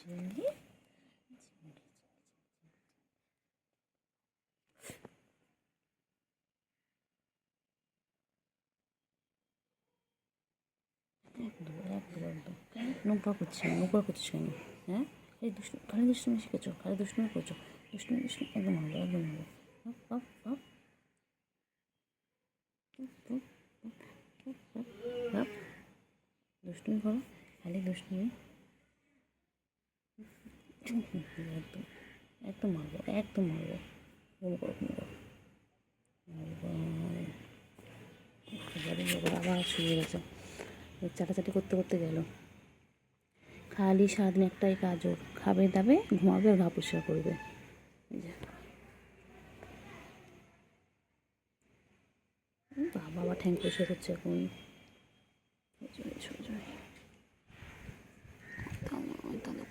চিংড়ি একদম নোংরা করছিস কেন? হ্যাঁ, এই খালি দুষ্টুমি শিখেছো, খালি দুষ্টুমি করছো, দুষ্টুমি একদম হবে, একদম হবে। দুষ্টুমি করো, খালি দুষ্টুমি। একদম একদম মারবো, একদম মারবো। ঘুম করো, ঘুম করো। আবার শুয়ে গেছে, চাটাচাটি করতে করতে গেল। খালি সারাদিন একটাই কাজ ওর, খাবে দাবে ঘুমাবে আর গা পরিষ্কার করবে। বাবা ঠ্যাং পরিষ্কার করছে এখন।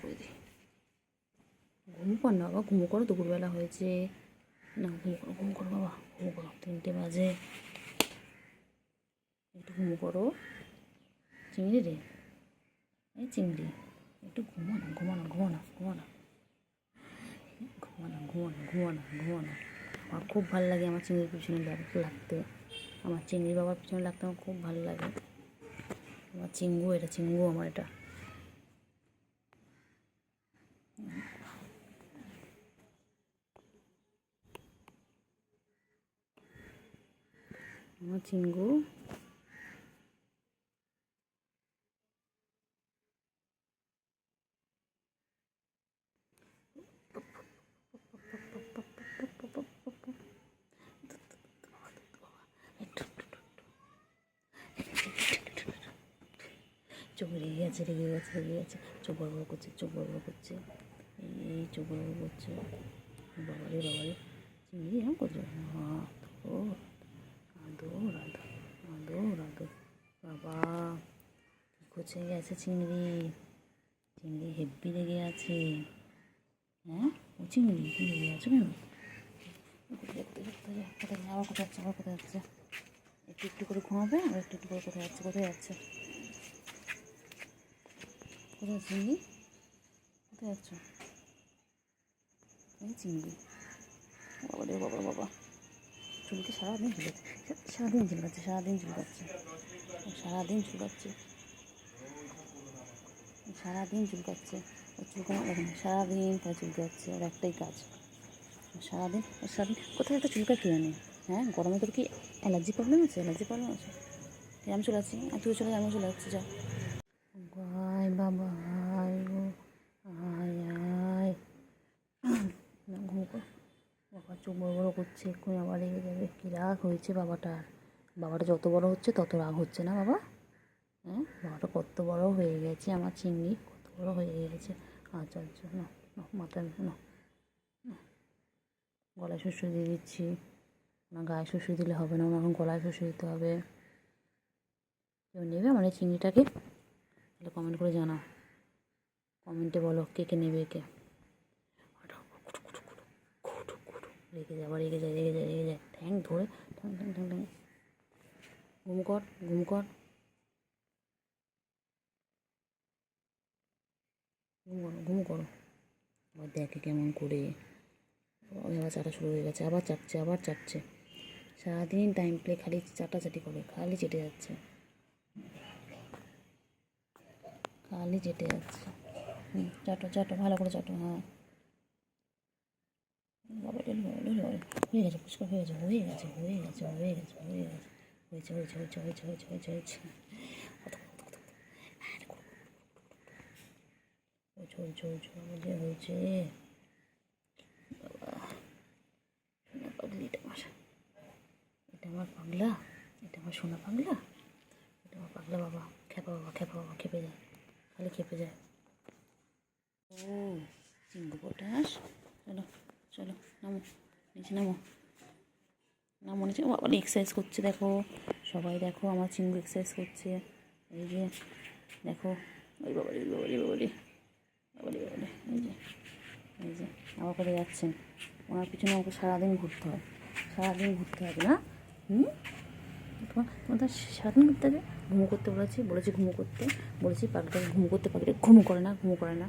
করে দিই, ঘুমো কর না বাবা, ঘুমো করো, দুপুরবেলা হয়েছে না। ঘুমো করো বাবা, ঘুমো করো, 3টে বাজে, একটু ঘুমো করো। চিংড়ি রে, এই চিংড়ি, একটু ঘুমো না, ঘুমো না, ঘুমো না, ঘুমো না, ঘুমো না, ঘুমো না, ঘুমো না, ঘুমো না। আমার খুব ভালো লাগে আমার চিংড়ির পিছনে লাগতে, আমার চিংড়ি বাবার পিছনে লাগতে আমার খুব ভালো লাগে। আমার চিঙ্গু, এটা চিঙ্গু আমার, এটা আমার চিঙ্গু। চোখ রেগে গেছে, রেগে গেছে, রেগে গেছে, চোখ বড় বড় করছে, চোখ বড় বড় করছে, এই চোখ বড় বড় করছে। বাবারে বাবারে, চিংড়ি এরকম করছে, ও আদো রাধো, আদো রাধো। বাবা কী করছে গেছে চিংড়ি, চিংড়ি হেব্বি রেগে আছে। হ্যাঁ, ও চিংড়ি রেগে আছে কেন? কোথায় আবার কোথায় যাচ্ছে, আবার কোথায় যাচ্ছে? একটু একটু করে ঘুমাবে আর একটু একটু করে কোথায় যাচ্ছে, কোথায় যাচ্ছে, কোথায় চিংড়ি, কোথায় যাচ্ছ? এই চিংড়ি, বাবা রে বাবা, বাবা চুলকে সারাদিন ঝুলাচ্ছে, সারাদিন ঝুলকাচ্ছে, সারাদিন ঝুলকাচ্ছে, সারাদিন ঝুলকাচ্ছে, সারাদিন চুলকাচ্ছে। ওর চুলকানো দেখেন, সারাদিন তাই চুলকাচ্ছে, ওর একটাই কাজ সারাদিন। কোথায় একটা চুলকা কে জানে? হ্যাঁ, গরমে তোর কি অ্যালার্জি প্রবলেম আছে? অ্যালার্জি প্রবলেম আছে? আমি চলে আসছি, আর তুই চলে যা, আমি চলে যাচ্ছি, যা। আয় বাবা, আয় গো, আয় আয়, না ঘুম কর। বাবা চোখ বড় বড় করছে, এক্ষুনি আবার রেগে যাবে। কী রাগ হয়েছে বাবাটার, বাবাটা যত বড় হচ্ছে তত রাগ হচ্ছে না বাবা? হ্যাঁ, বাবাটা কত বড় হয়ে গেছে, আমার চিংড়ি কত বড় হয়ে গেছে। আচ্ছা আচ্ছা, না না, মাথায় না, গলায় শুশুই দিয়ে দিচ্ছি না, গায়ে শুশুই দিলে হবে না, এখন গলায় শুশুই দিতে হবে। কেউ নেবে আমার এই চিংড়িটাকে? তাহলে কমেন্ট করে জানাও, কমেন্টে বলো কে কে নেবে, কে। রেগে যায়, আবার রেগে যায়, রেগে যায়, রেগে যায়, ঠ্যাং ধরে ঠ্যাং ঠ্যাং ঠ্যাং ঠ্যাং। ঘুম কর, ঘুম কর, ঘুম করো, ঘুম করো। আবার দেখে কেমন করে, ওই আবার চাটা শুরু হয়ে গেছে, আবার চাটছে, আবার চাটছে। সারাদিন টাইম প্লে খালি চাটাচাটি করে, খালি চেটে যাচ্ছে, খালি চেটে যাচ্ছে। চাটো চাটো, ভালো করে চাটো। হ্যাঁ বাবা, হয়ে গেছে, পুষ্কর হয়ে গেছে, হয়ে গেছে, হয়ে গেছে, হয়ে গেছে, হয়ে গেছে, হয়েছে, হয়েছে, হয়েছে, হয়েছে, হয়েছে, হয়েছে, হয়েছে, হয়েছে, হয়েছে, হয়েছে, হয়েছে। বাবা সোনা পাগলি, এটা আমার, এটা আমার পাগলা, এটা আমার সোনা পাগলা, এটা আমার পাগলা বাবা। খেপা বাবা, খেপা বাবা, খেপে যায়, খালি খেপে যায়। ও চিঙ্গু পটাশ, চলো চলো, নামো নিচে, নামো নামো নিচে। বাবা এক্সারসাইজ করছে দেখো, সবাই দেখো আমার চিঙ্গু এক্সারসাইজ করছে, এই যে দেখো। ওই বাবারি, বাবারি, বাবারি, বাবারি, বাবারি, এই যে, এই যে আমার কোথায় যাচ্ছেন? ওনার পিছনে আমাকে সারাদিন ঘুরতে হয়, সারাদিন ঘুরতে হবে না? তোমার সারাদিন ঘুরতে হবে। ঘুমো করতে বলেছি, ঘুমো করতে বলেছি, পাখিটাকে ঘুমো করতে, পাখিটা ঘুমো করে না, ঘুমো করে না।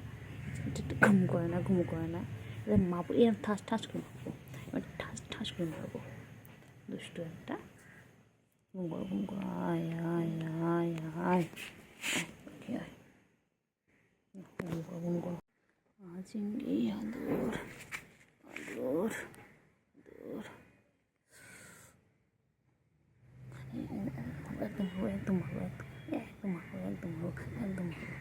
একটু ঘুম করে না, ঘুমো করে না। এবার মারবো, এরকম ঠাস ঠাস করে মারবো, এবার ঠাস ঠাস করে মারবো। দুষ্টু একটা। ঘুম করো, ঘুম করো, আয় আয় আয় আয় আয়, ঘুম করো, ঘুম করো। চিংড়ি, আদর আদর আদর, একদম ভালো, একদম ভালো, একদম ভালো, একদম ভালো, একদম ভালো।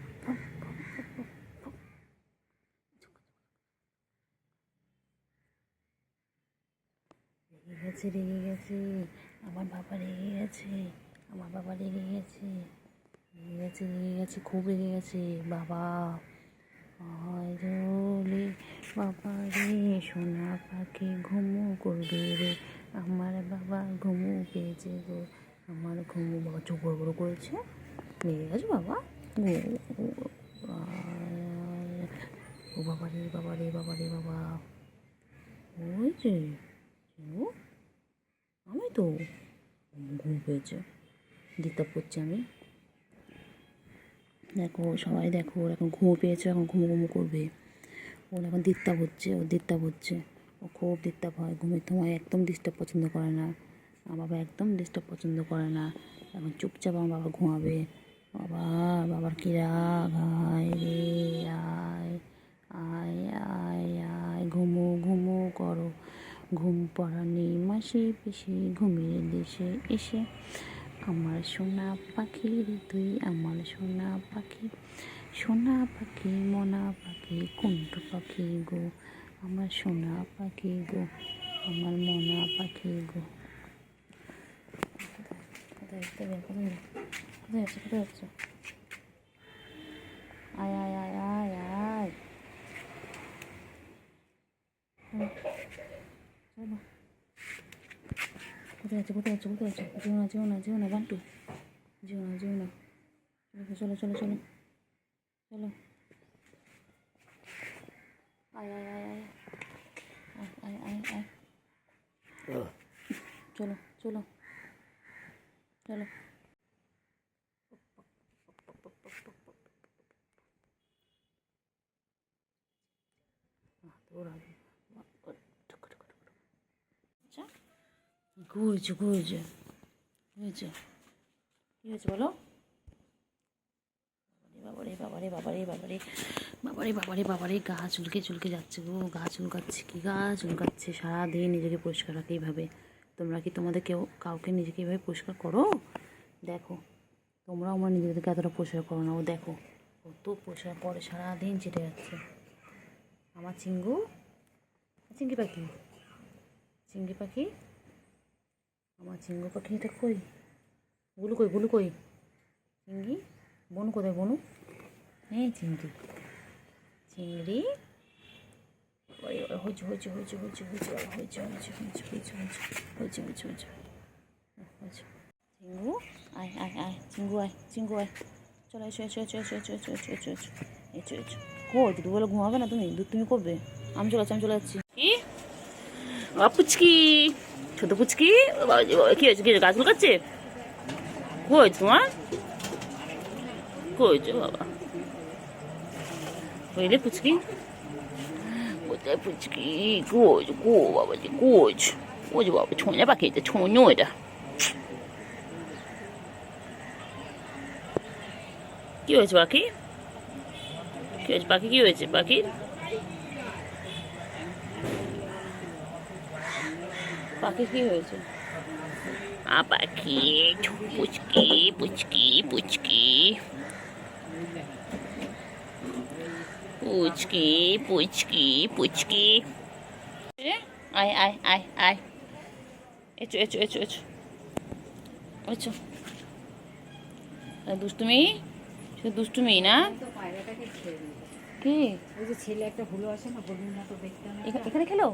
রেগে গেছে, রেগে গেছে, আমার বাবা রেগে গেছে, আমার বাবা রেগে গেছে, রেগে গেছে, রেগে গেছে, খুব রেগে গেছে বাবা। আয় রে বাবা রে, সোনা পাখি ঘুমু করবে রে, আমার বাবা ঘুমু পেয়েছে গো, আমার ঘুমু। বাবা চোখ বড় বড় করেছে, রেগে গেছে বাবা। ও বাবা রে, বাবা রে, বাবা রে, বাবা। ওই যে আমি তো ঘুম পেয়েছে, দিকটা পড়ছি আমি। দেখো সবাই, দেখো ওর এখন ঘুমো পেয়েছে, এখন ঘুমো ঘুমো করবে। ওর এখন দিকতাপ হচ্ছে, ওর দিকতাপ হচ্ছে, ও খুব দিকতাপ হয় ঘুমের সময়, একদম ডিস্টার্ব পছন্দ করে না। আমার বাবা একদম ডিস্টার্ব পছন্দ করে না। এখন চুপচাপ আমার বাবা ঘুমাবে। বাবা, বাবার কী রাগ, আয় রে আয়, আয় আয় আয়, ঘুমো ঘুমো করো, ঘুম পড়ানি মাসি পিসি ঘুমিয়ে দেশে এসে, আমার সোনা পাখি রে তুই, আমার সোনা পাখি, সোনা পাখি মনা পাখি কুন্টু পাখি গো, আমার সোনা পাখি গো, আমার মনা পাখি গো। কোথায় যাচ্ছে, কোথায় যাচ্ছে? আয় আয় আয় আয় আয়, চলো। কোথায় যাচ্ছে, কোথায় যাচ্ছে, কোথায় যাচ্ছে? যেও না, যেও না, যেও না বান্টু, যেও না, যেও না। চলো চলো চলো চলো, আয় আয় আয় আয় আয় আয় আয়, চলো চলো চলো। আচ্ছা, ঘুরছে ঘুরছে ঘুরছে, কী হয়েছে বলো? বাবারে বাবারে বাবারে বাবারে বাবারে বাবারে বাবারে, গা চুলকে চুলকে যাচ্ছে গো, গা চুলকাচ্ছে, কি গা চুলকাচ্ছে। সারাদিন নিজেকে পরিষ্কার রাখে এইভাবে। তোমরা কি তোমাদের কাউকে নিজেকে এইভাবে পরিষ্কার করো? দেখো তোমরাও আমার নিজেদেরকে এতটা পরিষ্কার করো না, ও দেখো কত পরিষ্কার করে, সারাদিন চেটে যাচ্ছে। আমার চিঙ্গু, চিঙ্গি পাখি, চিঙ্গি পাখি, আমার চিঙ্গু পাখি, এটা কই? গুলু কই, গুলু কই? চিঙ্গি, বনু কোথায় বনু? এই চিংড়ি, চিংড়ি, হয়েছে হয়েছে হয়েছে হয়েছে হয়েছে হয়েছে হয়েছে হয়েছে হয়েছে হয়েছে হয়েছে হয়েছে হয়েছে। চিঙ্গু আয় আয় আয়, চিঙ্গু আয়, চিঙ্গু আয়, চলো এসো এসো এসো এসো এসো এসো এসো এসো এসো এসো এসো। কই দুপুরবেলা ঘুমাবে না তুমি? দুধ তুমি করবে? আমি চলে যাচ্ছি, আমি চলে যাচ্ছি। কি পুচকি, ছোট পুচকি, কি হয়েছে, কি হয়েছে, গাছ লুকাচ্ছে? কই হয়েছে তোমার, কই হয়েছে বাবা? বুঝলে পুচকি, কোথায় পুচকি? গোজ গো বাবাজি, গোজ, ও যে বাবা ছোঁয়া পাখি, এটা ছোঁয়ো, এটা কি হয়েছে পাখি? কি হয়েছে পাখি, কি হয়েছে পাখির? পাখি কি হয়েছে? পাখি, পুচকি পুচকি পুচকি পুচকি পুচকি পুচকি, আয় আয় আয় আয়, echo echo echo echo echo. দুষ্টুমি, শুধু দুষ্টুমি না? কি ওই যে ছেলে একটা হলো আসে না, হলুদ মতো দেখতে, এখানে খেলো,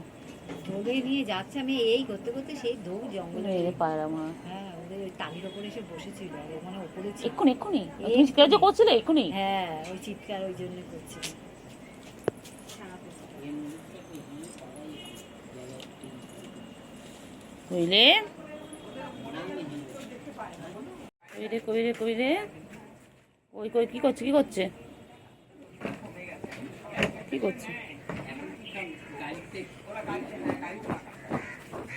ধরে নিয়ে যাচ্ছে। আমি এই করতে করতে সেই দৌড় জঙ্গলে পায়রা মা, হ্যাঁ ওদের ওই টালির ওপরে এসে বসেছিল, আর ওখানে ওপরে এক্ষুনি এক্ষুনি চিৎকার যে করছিলে এক্ষুনি, হ্যাঁ ওই চিৎকার ওই জন্য করছিল। বুঝলে, কই রে কই রে কই রে, কই কই, কি করছে, কি করছে? করছে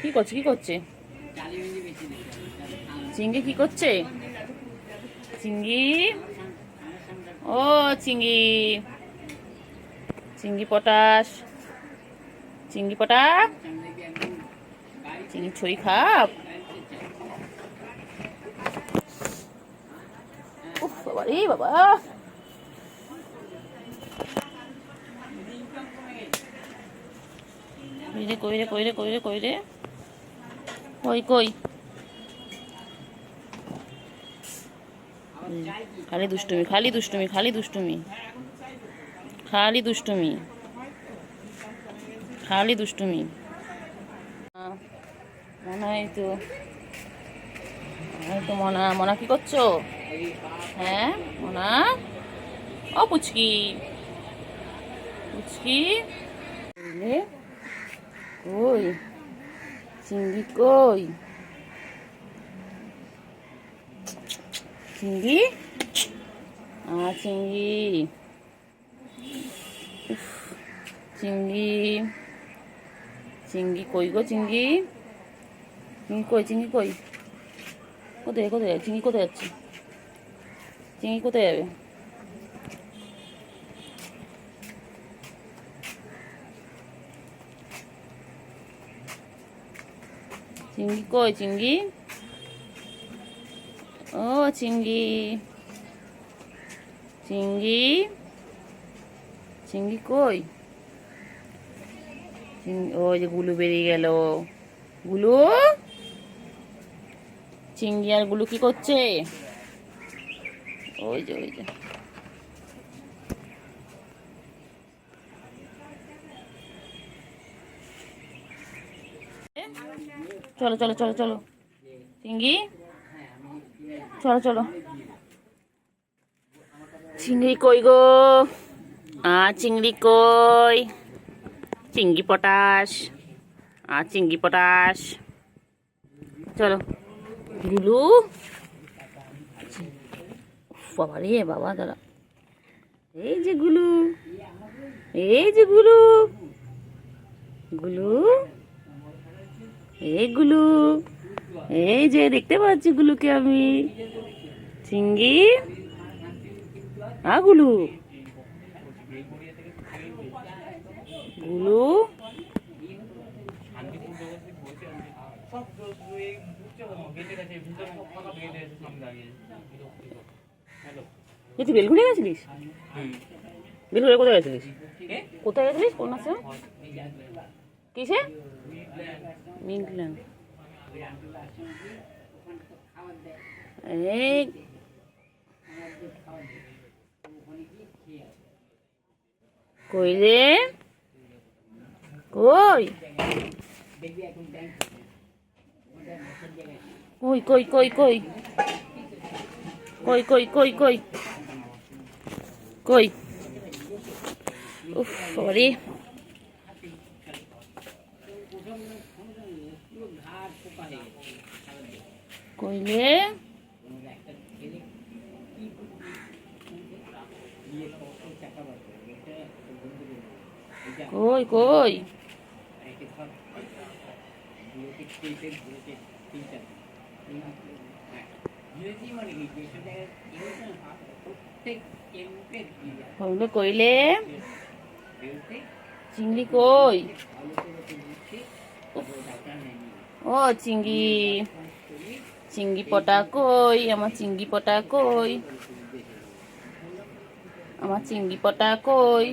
কি করছে কি করছে চিংড়ি কি করছে চিংড়ি ও চিংড়ি চিংড়ি পটাশ চিংড়ি পটা চিংড়ি ছই খাপ উফ বাবা রে বাবা কই রে কই রে কই রে কই রে কই কই খালি দুষ্টুমি খালি দুষ্টুমি খালি দুষ্টুমি খালি দুষ্টুমি খালি দুষ্টুমি মনে হয় তো মনা মনা কি করছো হ্যাঁ মনা ও পুচকি পুচকি কই চিংড়ি কই চিংড়ি চিংড়ি চিংড়ি চিংড়ি কই গো চিংড়ি চিংড়ি কই চিংড়ি কই কোথায় কোথায় চিংড়ি কোথায় যাচ্ছে চিংড়ি কোথায় যাবে চিংড়ি কই চিংড়ি ও চিংড়ি চিংড়ি চিংড়ি কই ওই যে গুলু বেরিয়ে গেল গুলু চিংড়ি আর গুলু কি করছে ওই যে চলো চলো চলো চলো চিংড়ি চলো চলো চিংড়ি কই গো চিংড়ি কই চিংড়ি পটাশ চিংড়ি পটাশ চলো গুলু বাবা রে বাবা দাঁড়া এই যে গুলু এই যে গুলু গুলু এই গুলু এই যে দেখতে পাচ্ছি গুলুকে আমি চিংড়ি গুলু গুলু তুই বেলঘুরে গেছিলিস বেলঘুরে কোথায় গেছিলিস কোথায় গেছিলিস কোন মাসে কিসে মিংল্যান্ড এই কই রে কই কই কই কই কই কই কই কই কই উফ সরি কই রে কই কই কইলে কইলে চিংড়ি কই ও চিংড়ি চিংড়ি পটা কই আমার চিংড়ি পটা কই আমার চিংড়ি পটা কই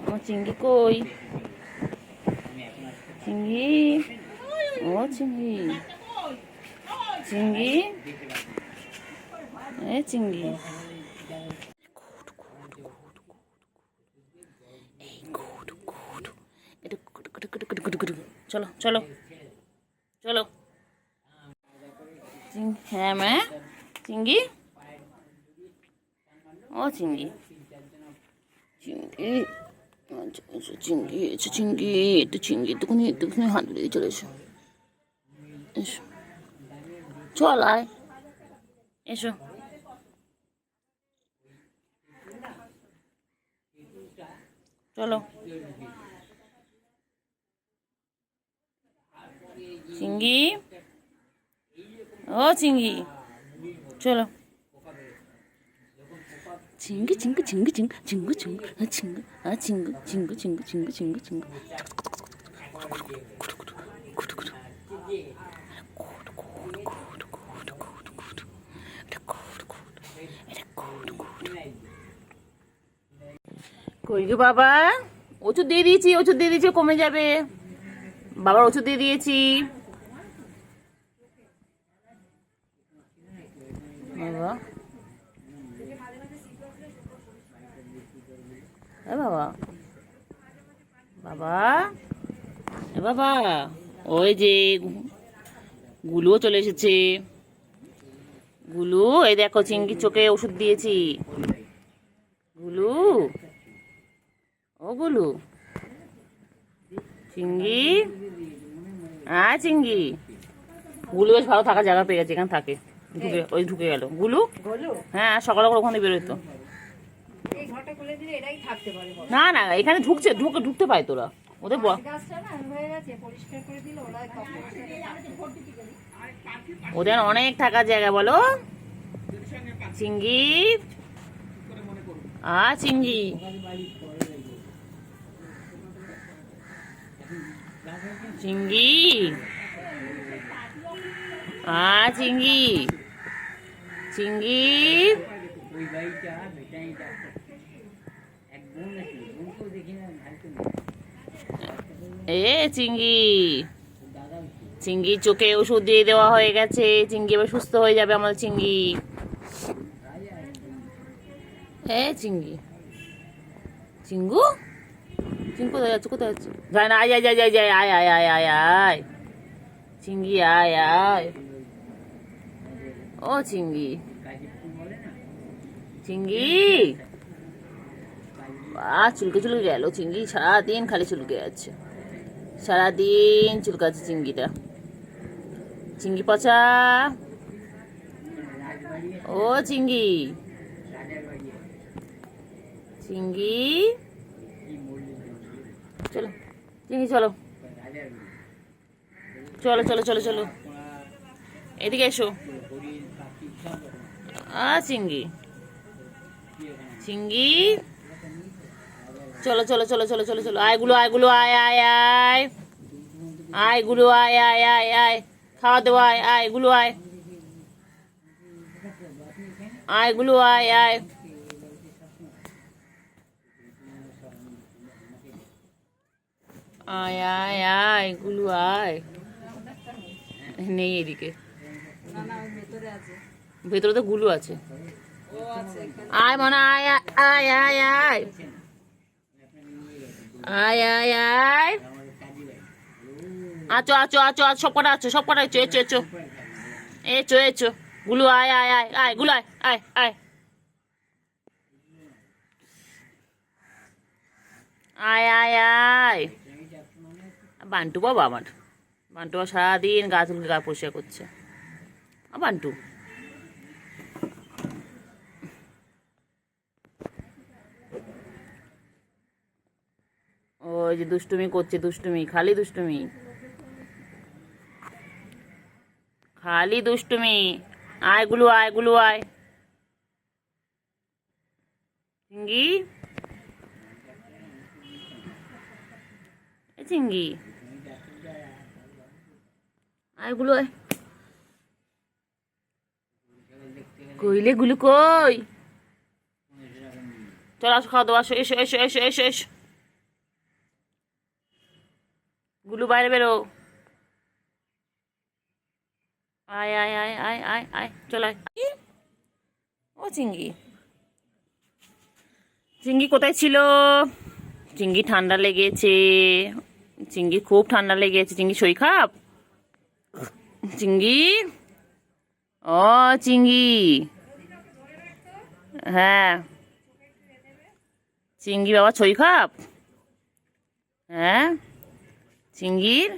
আমার চিংড়ি কই চিংড়ি ও চিংড়ি চিংড়ি এ চিংড়ি চলো চলো চলো হ্যাঁ মা চিংড়ি ও চিংড়ি চিংড়ি চিংড়ি এসো চিংড়ি একটু চিংড়ি একটুখানি হাত দিয়ে চলে এসো এসো চল আয় এসো। চলো চিঙ্গি, ও চিঙ্গি, চলো। চিঙ্গি চিঙ্গু চিঙ্গু চিঙ্গু চিঙ্গু চিঙ্গু চিঙ্গু চিঙ্গু চিঙ্গু চিঙ্গু চিঙ্গু চিঙ্গু চিঙ্গু। কই গো বাবা, ওষুধ দিয়ে দিয়েছি, ওষুধ দিয়ে দিয়েছি, কমে যাবে। বাবার ওষুধ দিয়ে দিয়েছি। বাবা, এ বাবা, বাবা, এ বাবা, ওই যে গুলুও চলে এসেছে। গুলু, এই দেখো চিঙ্গির চোখে ওষুধ দিয়েছি। গুলু, ও গুলু, চিঙ্গি, চিঙ্গি। গুলু বেশ ভালো থাকার জায়গা পেয়ে গেছে, এখানে থাকে। ঢুকে গেল গুলু। হ্যাঁ, সকালে করে ওখানে বেরোতো। না না, এখানে ঢুকতে পায় তোরা ওদের। ওদের অনেক থাকার জায়গা, বলো চিঙ্গি। চিঙ্গি, চিঙ্গি, চিঙ্গি, চিঙ্গি, চিঙ্গি। চিঙ্গি চোখে ওষুধ দিয়ে দেওয়া হয়ে গেছে। চিঙ্গি এবার সুস্থ হয়ে যাবে আমার চিঙ্গি। চিঙ্গি, চিঙ্গু, চিঙ্গু কোথায় যাচ্ছে, কোথায় যাচ্ছে? যায় না, আয় আয় আয় আয় আয় আয় আয় আয় আয় চিঙ্গি, আয় আয়। ও চিঙ্গি, চিঙ্গি, চুলকে গেল চিঙ্গি। সারাদিন খালি চুলকে যাচ্ছে, সারাদিন চুলকাচ্ছে চিঙ্গিটা। চিঙ্গি পচা, ও চিঙ্গি, চিঙ্গি, চলো চিঙ্গি, চলো চলো চলো চলো চলো, এদিকে এসো। চিঙ্গি, চিঙ্গি, চলো চলো চলো চলো চলো চলো। আয়গুলো, আয়গুলো, আয় আয় আয়, আয়গুলো, আয় আয় আয় আয়, খাওয়া দেবো, আয় আয়গুলো, আয় আয়গুলো, আয় আয়। আয় আয় আয় গুলু, আয়। নেই এদিকে, ভেতরে তো গুলু আছে। আয় মনে, আয় আয় আয় আয় আয় আয় আয়। আছো আছো আছো, সব কটা আছো, সব কটা echo echo echo echo echo. গুলু, আয় আয় আয় আয়, গুলু আয় আয় আয় আয় আয় আয়। বান্টু বাবা আমার, বান্টু সারাদিন গা চুলকে গা পরিষ্কার করছে। বান্টু, ওই যে দুষ্টুমি করছে, দুষ্টুমি, খালি দুষ্টুমি, খালি দুষ্টুমি। আয়গুলো, আয়গুলো, আয় চিঙ্গি, চিঙ্গি, আয়গুলো, আয়। কইলে গুলু কই? চলো আসো, খাওয়া দাওয়া, আসো, এসো এসো এসো এসো এসো। গুলু বাইরে বেরো, আয় আয় আয় আয় আয় আয়, চল আয়। ও চিঙ্গি, চিঙ্গি কোথায় ছিল? চিঙ্গি ঠান্ডা লেগেছে, চিঙ্গি খুব ঠান্ডা লেগেছে। চিঙ্গি শরীর খারাপ? চিঙ্গি, ও চিঙ্গি, হ্যাঁ চিঙ্গি বাবা শরীর খারাপ? হ্যাঁ চিঙ্গির,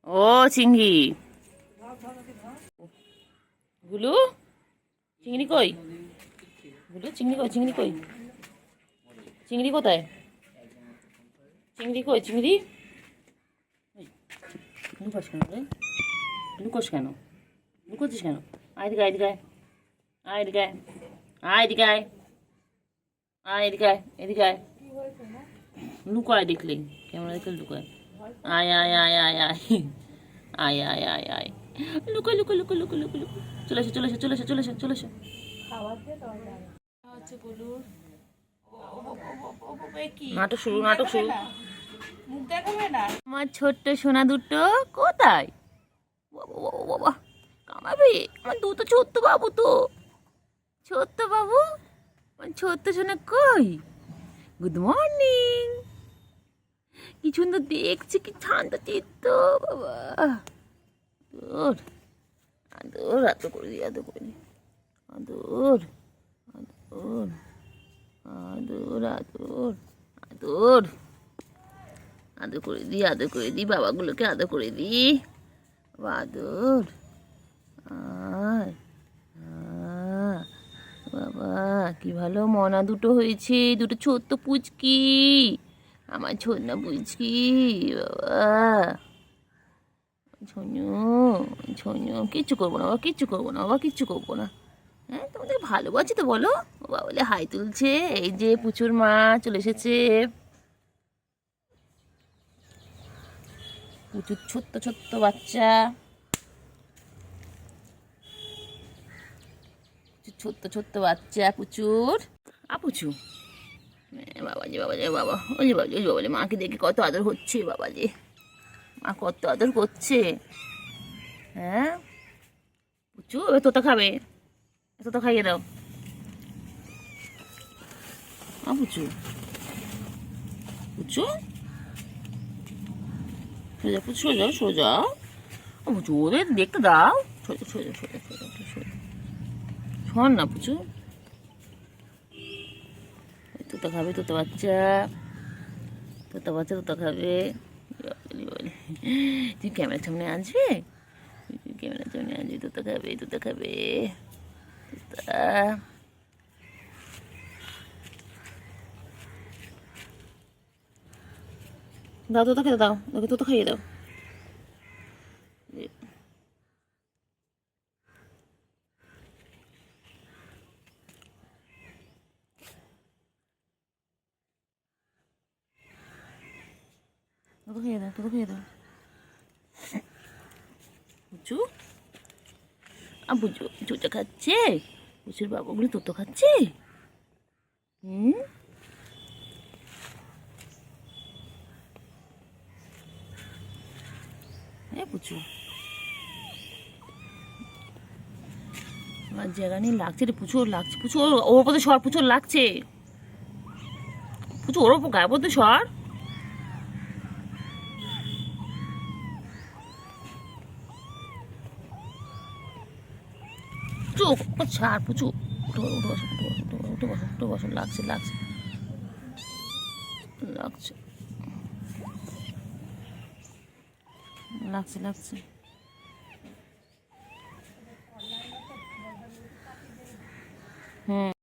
ও চিঙ্গি, গুলু। চিংড়ি কই? বলো চিংড়ি কই? চিংড়ি কই? চিংড়ি কোথায়? চিংড়ি কই? চিংড়ি লুকোস কেন রে? লুকোস কেন? লুকোচ্ছিস কেন? আয় এদিকে, এদিকে আয়, এদিকে আয়, এদিকে আয়, আয় এদিকে আয়, এদিকে আয়। লুকায় দেখলি, ক্যামেরা দেখলে লুকায়। আয় আয় আয় আয় আয় আয় আয় আয় আয়, লুকো লুকো লুকো লুকো লুকো লুকো। চলে এসো, চলে এসো, চলে এসো, চলে এসো, চলে এসো। নাটক শুরু, নাটক শুরু। আমার ছোট্ট সোনা দুটো কোথায়? বাবা বাবা বাবা, কামাবে আমার দুটো ছোট্ট বাবু তো। ছোট্ট বাবু, আমার ছোট্ট সোনা কই? Good morning. কি সুন্দর দেখছি, কি ঠান্ডা চিত্ত বাবা। আদর আদর আদর করে দিই, আদর করে দিই, আদর আদর আদর আদর আদর আদর করে দিই, আদর করে দিই, বাবাগুলোকে আদর করে দিই। আদর আর বাবা, কি ভালো মনা দুটো হয়েছে, দুটো ছোট্ট পুচকি, আমার ছোটনা পুচকি বাবা। ঝনু ঝনু, কিচ্ছু করবো না বাবা, কিচ্ছু করবো না বাবা, কিচ্ছু করবো না। হ্যাঁ, তোমাদের ভালোবাসি তো বলো। বাবা বলে হাই তুলছে। এই যে পুচুর মা চলে এসেছে। পুচুর ছোট্ট ছোট্ট বাচ্চা, ছোট্ট ছোট্ট বাচ্চা পুচুর। পুচু বাবাজি, বাবাজি বাবা, ওই যে বাবাজি, ওই বাবাজি, মাকে দেখে কত আদর হচ্ছে বাবাজি, মা কত আদর করছে। হ্যাঁ পুচু, এবার তোতা খাবে, তোতা খাইয়ে দাও। পুচু পুচু, সোজা পুচু, সোজা সোজা। পুচু ওদের দেখতে দাও, সোজা সোজা সোজা সোজা সোজা। শোন না পুচু, তোতা খাবে, তোতা বাচ্চা, তোতা বাচ্চা তোতা খাবে। তুই ক্যামেরার সামনে আসবে, ক্যামেরার সামনে আসবি, তোতা খাবে, তোতা খাবে, তোতা। দাও তোতা খেতে দাও, ওকে তোতা খাইয়ে দাও। তোতা খাইয়ে দাও, তোতা খাইয়ে দাও। পুচু পুচু, পুচুটা খাচ্ছে, পুচুর বাবাগুলো তোতো খাচ্ছে। পুচু আমার জায়গা নিয়ে লাগছে রে, প্রচুর লাগছে। পুচু ওর ওপর সর, প্রচুর লাগছে। পুচু ওর ওপর গায়ে পড়তে সর। পুচু ছাড়, পুচু উঠে বসো, উঠে বসো, উঠে বসো, উঠে বসো, লাগছে লাগছে লাগছে লাগছে লাগছে। হুম।